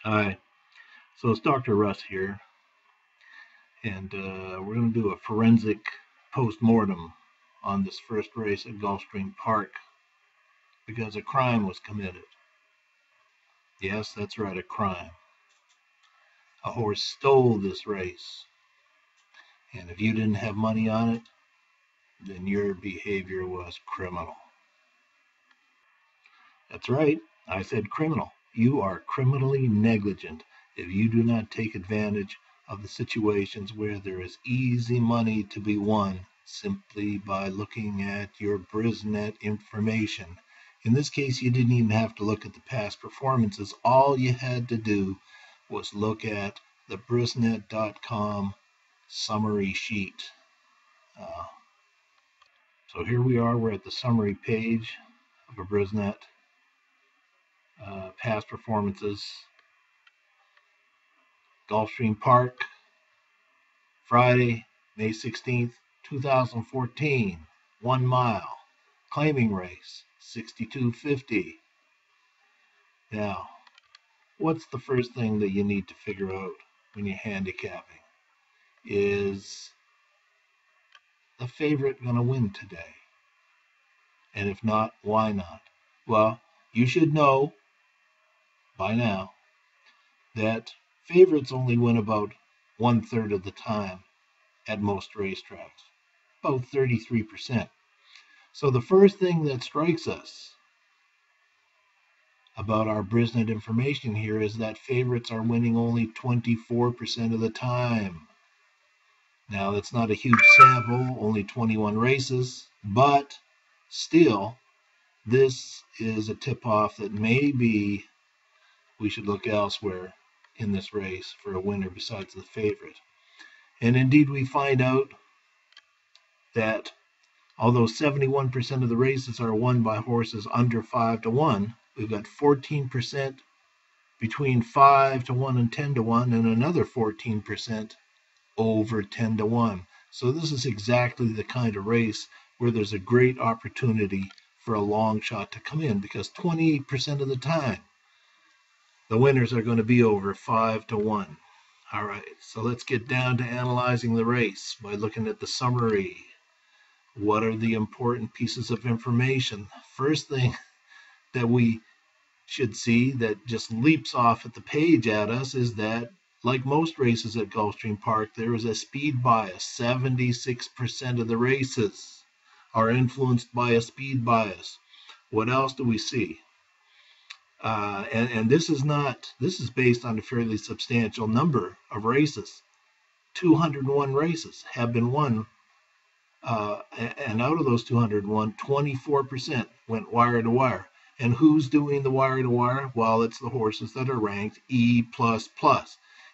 Hi, so it's Dr. Russ here, and we're going to do a forensic post-mortem on this first race at Gulfstream Park because a crime was committed. Yes, that's right, a crime. A horse stole this race, and if you didn't have money on it, then your behavior was criminal. That's right, I said criminal. You are criminally negligent if you do not take advantage of the situations where there is easy money to be won simply by looking at your BrizNet information. In this case, you didn't even have to look at the past performances. All you had to do was look at the BrizNet.com summary sheet. Uh, so here we are, we're at the summary page of a BrizNet. Past performances. Gulfstream Park, Friday, May 16th, 2014, 1 mile, claiming race, 62.50. Now, what's the first thing that you need to figure out when you're handicapping? Is the favorite going to win today? And if not, why not? Well, you should know by now that favorites only win about 1/3 of the time at most racetracks, about 33%. So the first thing that strikes us about our BrizNet information here is that favorites are winning only 24% of the time. Now, that's not a huge sample, only 21 races, but still, this is a tip-off that maybe we should look elsewhere in this race for a winner besides the favorite. And indeed, we find out that although 71% of the races are won by horses under 5-1, we've got 14% between 5-1 and 10-1, and another 14% over 10-1. So this is exactly the kind of race where there's a great opportunity for a long shot to come in, because 28% of the time the winners are going to be over 5-1. All right, so let's get down to analyzing the race by looking at the summary. What are the important pieces of information? First thing that we should see that just leaps off at the page at us is that, like most races at Gulfstream Park, there is a speed bias. 76% of the races are influenced by a speed bias. What else do we see? And this is based on a fairly substantial number of races. 201 races have been won, and out of those 201, 24% went wire to wire. And who's doing the wire to wire? Well, it's the horses that are ranked E++,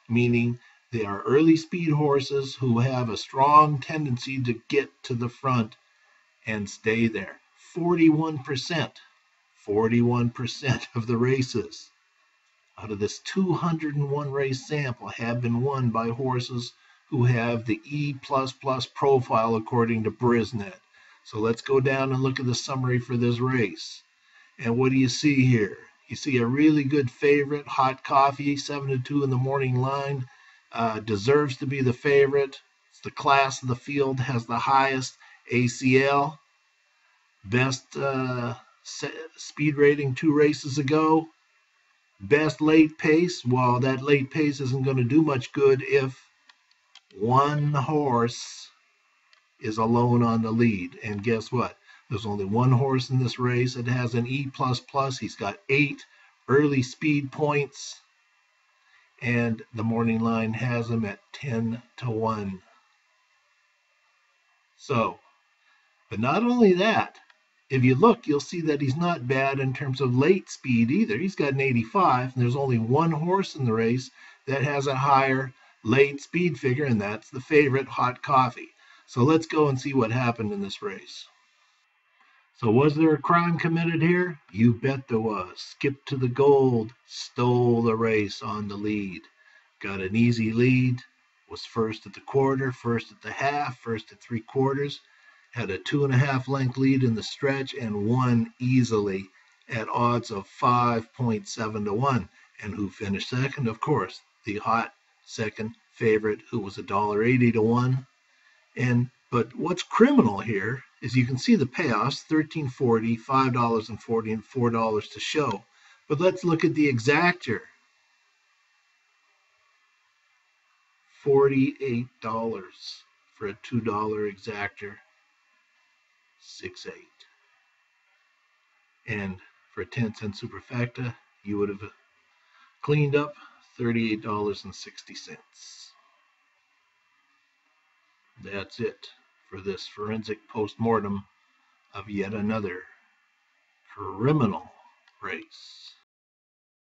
meaning they are early speed horses who have a strong tendency to get to the front and stay there. 41% of the races out of this 201 race sample have been won by horses who have the E++ profile according to BrizNet. So let's go down and look at the summary for this race. And what do you see here? You see a really good favorite, Hot Coffee, 7-2 in the morning line, deserves to be the favorite. It's the class of the field, has the highest ACL, best speed rating 2 races ago, best late pace. Well, that late pace isn't going to do much good if one horse is alone on the lead. And guess what? There's only one horse in this race that has an E++. He's got 8 early speed points, and the morning line has him at 10-1. So, but not only that, if you look, you'll see that he's not bad in terms of late speed either. He's got an 85, and there's only one horse in the race that has a higher late speed figure, and that's the favorite, Hot Coffee. So let's go and see what happened in this race. So was there a crime committed here? You bet there was. Skipped to the gold, stole the race on the lead. Got an easy lead, was first at the quarter, first at the half, first at 3/4, had a 2.5 length lead in the stretch, and won easily at odds of 5.7-1. And who finished second? Of course, the hot second favorite, who was $1.80 to 1. But what's criminal here is you can see the payoffs: $13.40, $5.40, and $4 to show. But let's look at the Exactor. $48 for a $2 Exactor, 6.8. And for a 10-cent superfecta, you would have cleaned up $38.60. That's it for this forensic post-mortem of yet another criminal race.